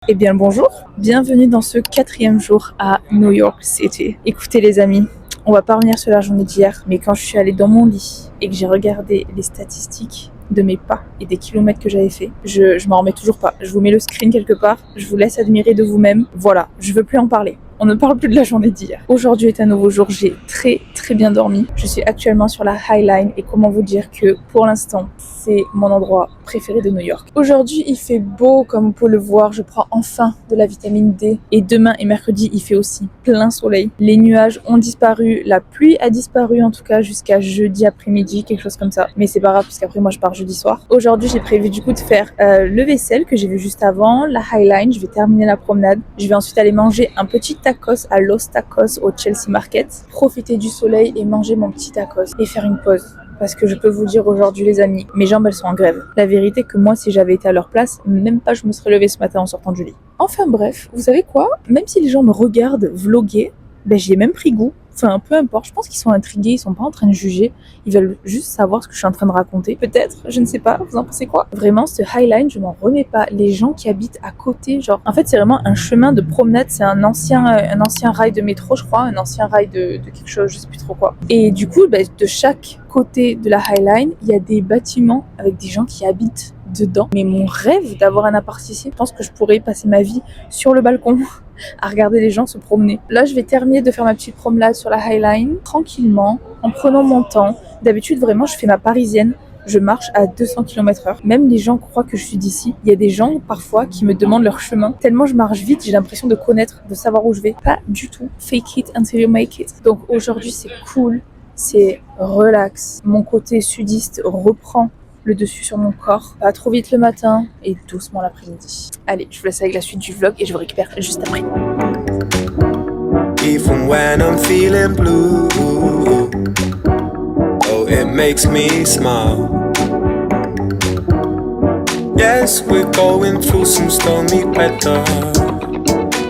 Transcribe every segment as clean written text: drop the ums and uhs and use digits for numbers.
Eh bien le bonjour, bienvenue dans ce 4e jour à New York City. Écoutez les amis, on va pas revenir sur la journée d'hier, mais quand je suis allée dans mon lit et que j'ai regardé les statistiques de mes pas et des kilomètres que j'avais fait, je m'en remets toujours pas. Je vous mets le screen quelque part, je vous laisse admirer de vous-même. Voilà, je veux plus en parler. On ne parle plus de la journée d'hier. Aujourd'hui est un nouveau jour, j'ai très bien dormi. Je suis actuellement sur la High Line et comment vous dire que pour l'instant, c'est mon endroit préféré de New York. Aujourd'hui, il fait beau comme vous pouvez le voir, je prends enfin de la vitamine D. Et demain et mercredi, il fait aussi plein soleil. Les nuages ont disparu, la pluie a disparu en tout cas jusqu'à jeudi après-midi, quelque chose comme ça. Mais c'est pas grave puisqu'après moi je pars jeudi soir. Aujourd'hui, j'ai prévu du coup de faire le vaisselle que j'ai vu juste avant, la High Line, je vais terminer la promenade. Je vais ensuite aller manger un petit tacos à Los Tacos au Chelsea Market, profiter du soleil et manger mon petit tacos et faire une pause. Parce que je peux vous dire aujourd'hui les amis, mes jambes elles sont en grève. La vérité que moi si j'avais été à leur place, même pas je me serais levée ce matin en sortant du lit. Enfin bref, vous savez quoi? Même si les gens me regardent vloguer, ben j'y ai même pris goût. Enfin peu importe, je pense qu'ils sont intrigués, ils sont pas en train de juger, ils veulent juste savoir ce que je suis en train de raconter. Peut-être, je ne sais pas, vous en pensez quoi? Vraiment ce Highline, je m'en remets pas. Les gens qui habitent à côté, genre en fait c'est vraiment un chemin de promenade, c'est un ancien rail de métro je crois, un ancien rail de quelque chose, je sais plus trop quoi. Et du coup ben, de chaque côté de la Highline, il y a des bâtiments avec des gens qui habitent dedans. Mais mon rêve d'avoir un appart ici, je pense que je pourrais passer ma vie sur le balcon à regarder les gens se promener. Là, je vais terminer de faire ma petite promenade sur la Highline, tranquillement, en prenant mon temps. D'habitude, vraiment, je fais ma parisienne. Je marche à 200 km/h. Même les gens croient que je suis d'ici. Il y a des gens, parfois, qui me demandent leur chemin. Tellement je marche vite, j'ai l'impression de connaître, de savoir où je vais. Pas du tout. Fake it until you make it. Donc aujourd'hui, c'est cool. C'est relax. Mon côté sudiste reprend le dessus sur mon corps. Pas trop vite le matin et doucement l'après-midi. Allez, je vous laisse avec la suite du vlog et je vous récupère juste après. Even when I'm feeling blue, oh, it makes me smile. Yes, we're going through some stormy weather.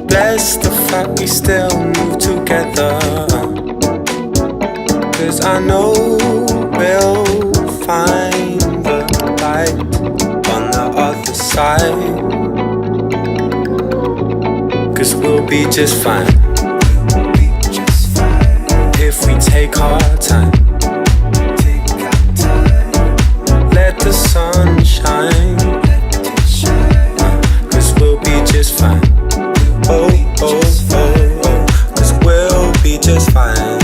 Bless the fact we still move together. 'Cause I know we'll find the light on the other side. 'Cause we'll be just fine if we take our time. Let the sun shine. 'Cause we'll be just fine. Oh, oh, oh, oh. 'Cause we'll be just fine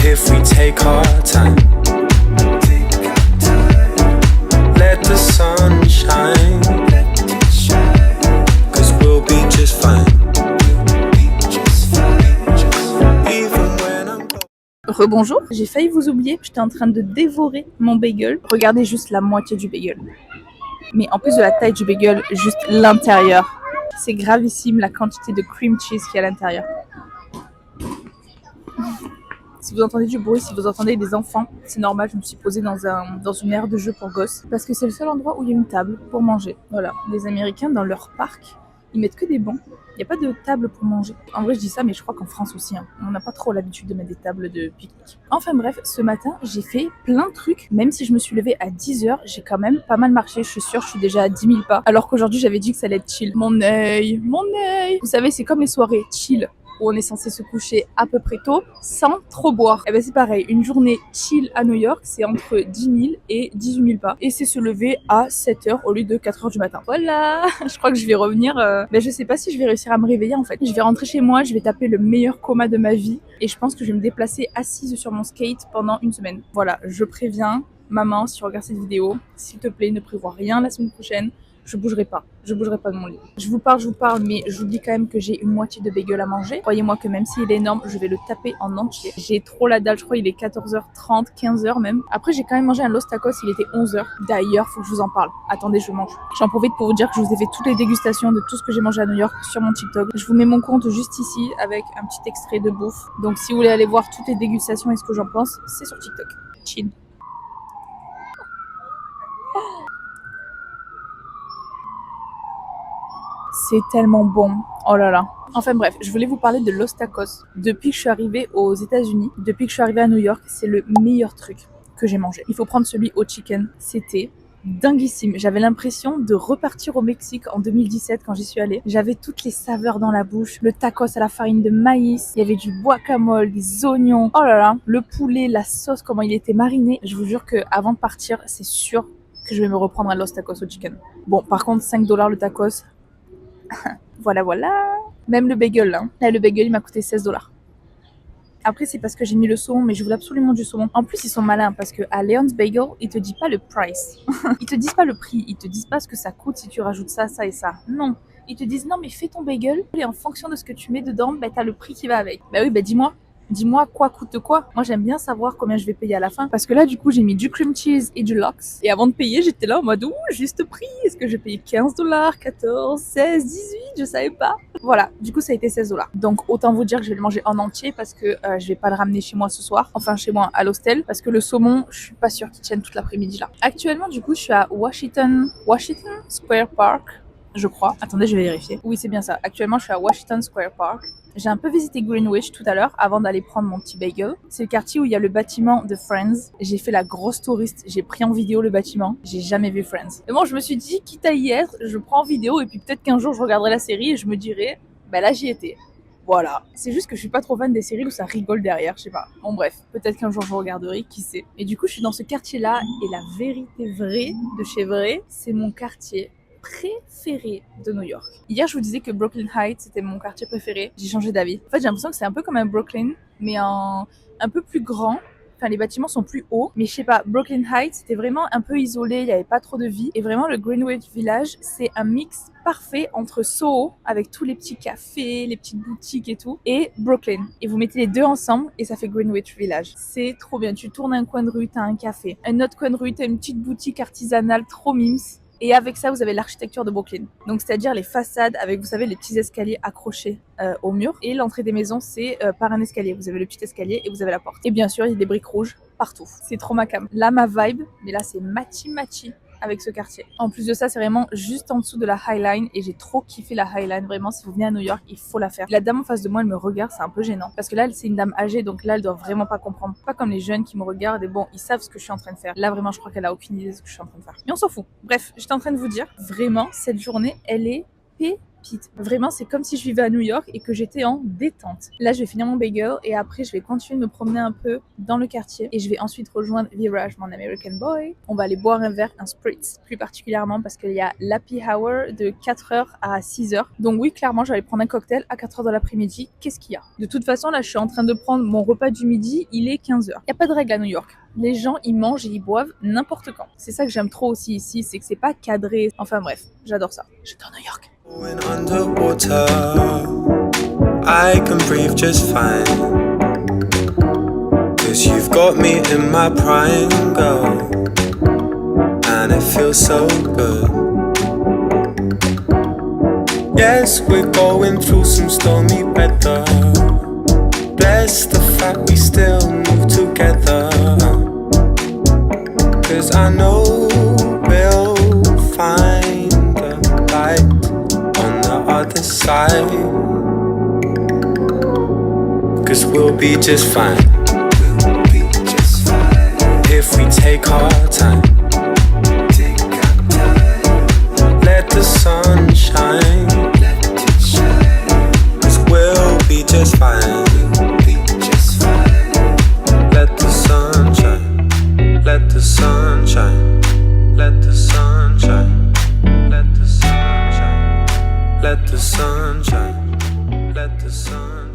if we take our time. Let the sun shine. 'Cause we'll be just fine. Rebonjour, j'ai failli vous oublier, j'étais en train de dévorer mon bagel. Regardez juste la moitié du bagel. Mais en plus de la taille du bagel, juste l'intérieur. C'est gravissime la quantité de cream cheese qu'il y a à l'intérieur. Si vous entendez du bruit, si vous entendez des enfants, c'est normal, je me suis posée dans une aire de jeu pour gosses. Parce que c'est le seul endroit où il y a une table pour manger. Voilà, les Américains dans leur parc, ils mettent que des bancs. Il n'y a pas de table pour manger. En vrai, je dis ça, mais je crois qu'en France aussi, on n'a pas trop l'habitude de mettre des tables de pique-nique. Enfin bref, ce matin, j'ai fait plein de trucs. Même si je me suis levée à 10h, j'ai quand même pas mal marché. Je suis sûre, je suis déjà à 10 000 pas. Alors qu'aujourd'hui, j'avais dit que ça allait être chill. Mon œil. Vous savez, c'est comme les soirées chill où on est censé se coucher à peu près tôt sans trop boire. Et ben c'est pareil, une journée chill à New York, c'est entre 10 000 et 18 000 pas. Et c'est se lever à 7h au lieu de 4h du matin. Voilà, je crois que je vais revenir, je sais pas si je vais réussir à me réveiller en fait. Je vais rentrer chez moi, je vais taper le meilleur coma de ma vie et je pense que je vais me déplacer assise sur mon skate pendant une semaine. Voilà, je préviens, maman, si tu regardes cette vidéo, s'il te plaît, ne prévois rien la semaine prochaine. Je bougerai pas de mon lit. Je vous parle, mais j'oublie quand même que j'ai une moitié de bagel à manger. Croyez-moi que même s'il est énorme, je vais le taper en entier. J'ai trop la dalle, je crois il est 14h30, 15h même. Après j'ai quand même mangé un Los Tacos, il était 11h. D'ailleurs, faut que je vous en parle. Attendez, je mange. J'en profite pour vous dire que je vous ai fait toutes les dégustations de tout ce que j'ai mangé à New York sur mon TikTok. Je vous mets mon compte juste ici avec un petit extrait de bouffe. Donc si vous voulez aller voir toutes les dégustations et ce que j'en pense, c'est sur TikTok. Chill. C'est tellement bon. Oh là là. Enfin bref, je voulais vous parler de Los Tacos. Depuis que je suis arrivée aux États-Unis, depuis que je suis arrivée à New York, c'est le meilleur truc que j'ai mangé. Il faut prendre celui au chicken. C'était dinguissime. J'avais l'impression de repartir au Mexique en 2017 quand j'y suis allée. J'avais toutes les saveurs dans la bouche. Le tacos à la farine de maïs. Il y avait du guacamole, des oignons. Oh là là. Le poulet, la sauce, comment il était mariné. Je vous jure que avant de partir, c'est sûr que je vais me reprendre un Los Tacos au chicken. Bon, par contre, $5 le tacos. Voilà. Même le bagel, là. Là, le bagel, il m'a coûté $16. Après, c'est parce que j'ai mis le saumon, mais je voulais absolument du saumon. En plus, ils sont malins parce que à Leon's Bagel, ils te disent pas le price. Ils te disent pas le prix. Ils te disent pas ce que ça coûte si tu rajoutes ça, ça et ça. Non. Ils te disent non, mais fais ton bagel et en fonction de ce que tu mets dedans, bah, t'as le prix qui va avec. Bah oui, bah dis-moi. Dis-moi quoi coûte quoi. Moi, j'aime bien savoir combien je vais payer à la fin. Parce que là, du coup, j'ai mis du cream cheese et du lox. Et avant de payer, j'étais là en mode, ouh, juste prix. Est-ce que je vais payer $15, 14, 16, 18? Je savais pas. Voilà. Du coup, ça a été $16. Donc, autant vous dire que je vais le manger en entier parce que je vais pas le ramener chez moi ce soir. Enfin, chez moi à l'hostel. Parce que le saumon, je suis pas sûre qu'il tienne toute l'après-midi là. Actuellement, du coup, je suis à Washington Square Park. Je crois. Attendez, je vais vérifier. Oui, c'est bien ça. Actuellement, je suis à Washington Square Park. J'ai un peu visité Greenwich tout à l'heure avant d'aller prendre mon petit bagel. C'est le quartier où il y a le bâtiment de Friends. J'ai fait la grosse touriste. J'ai pris en vidéo le bâtiment. J'ai jamais vu Friends. Et bon, je me suis dit, quitte à y être, je prends en vidéo et puis peut-être qu'un jour je regarderai la série et je me dirai, bah là j'y étais. Voilà. C'est juste que je suis pas trop fan des séries où ça rigole derrière, je sais pas. Bon bref, peut-être qu'un jour je regarderai, qui sait. Et du coup, je suis dans ce quartier-là et la vérité vraie de chez vrai, c'est mon quartier préféré de New York. Hier, je vous disais que Brooklyn Heights c'était mon quartier préféré. J'ai changé d'avis. En fait, j'ai l'impression que c'est un peu comme un Brooklyn, mais un peu plus grand. Enfin, les bâtiments sont plus hauts, mais je sais pas, Brooklyn Heights, c'était vraiment un peu isolé, il n'y avait pas trop de vie. Et vraiment, le Greenwich Village, c'est un mix parfait entre Soho, avec tous les petits cafés, les petites boutiques et tout, et Brooklyn. Et vous mettez les deux ensemble, et ça fait Greenwich Village. C'est trop bien. Tu tournes un coin de rue, t'as un café. Un autre coin de rue, t'as une petite boutique artisanale, trop mimes. Et avec ça, vous avez l'architecture de Brooklyn. Donc, c'est-à-dire les façades avec, vous savez, les petits escaliers accrochés au mur. Et l'entrée des maisons, c'est par un escalier. Vous avez le petit escalier et vous avez la porte. Et bien sûr, il y a des briques rouges partout. C'est trop ma cam. Là, ma vibe, mais là, c'est matchy avec ce quartier. En plus de ça, c'est vraiment juste en dessous de la High Line et j'ai trop kiffé la High Line. Vraiment, si vous venez à New York, il faut la faire. La dame en face de moi, elle me regarde, c'est un peu gênant. Parce que là, c'est une dame âgée, donc là, elle doit vraiment pas comprendre. Pas comme les jeunes qui me regardent et bon, ils savent ce que je suis en train de faire. Là, vraiment, je crois qu'elle a aucune idée de ce que je suis en train de faire. Mais on s'en fout. Bref, j'étais en train de vous dire, vraiment, cette journée, elle est pépite. Vraiment, c'est comme si je vivais à New York et que j'étais en détente. Là, je vais finir mon bagel et après, je vais continuer de me promener un peu dans le quartier et je vais ensuite rejoindre Virage, mon American Boy. On va aller boire un verre, un spritz, plus particulièrement parce qu'il y a l'happy hour de 4h à 6h. Donc oui, clairement, je vais aller prendre un cocktail à 4h de l'après-midi. Qu'est-ce qu'il y a? De toute façon, là, je suis en train de prendre mon repas du midi. Il est 15h. Il n'y a pas de règle à New York. Les gens, ils mangent et ils boivent n'importe quand. C'est ça que j'aime trop aussi ici, c'est que c'est pas cadré. Enfin bref, j'adore ça. J'adore New York. Going underwater, I can breathe just fine. 'Cause you've got me in my prime, girl, and it feels so good. Yes, we're going through some stormy weather. Bless the fact we still move together. 'Cause I know we'll find the light on the other side. 'Cause we'll be just fine. If we take our time. Let the sun shine. 'Cause we'll be just fine. Let the sun shine. Let the sun shine. Let the sun shine. Let the sun shine. Let the sun shine. Let the sun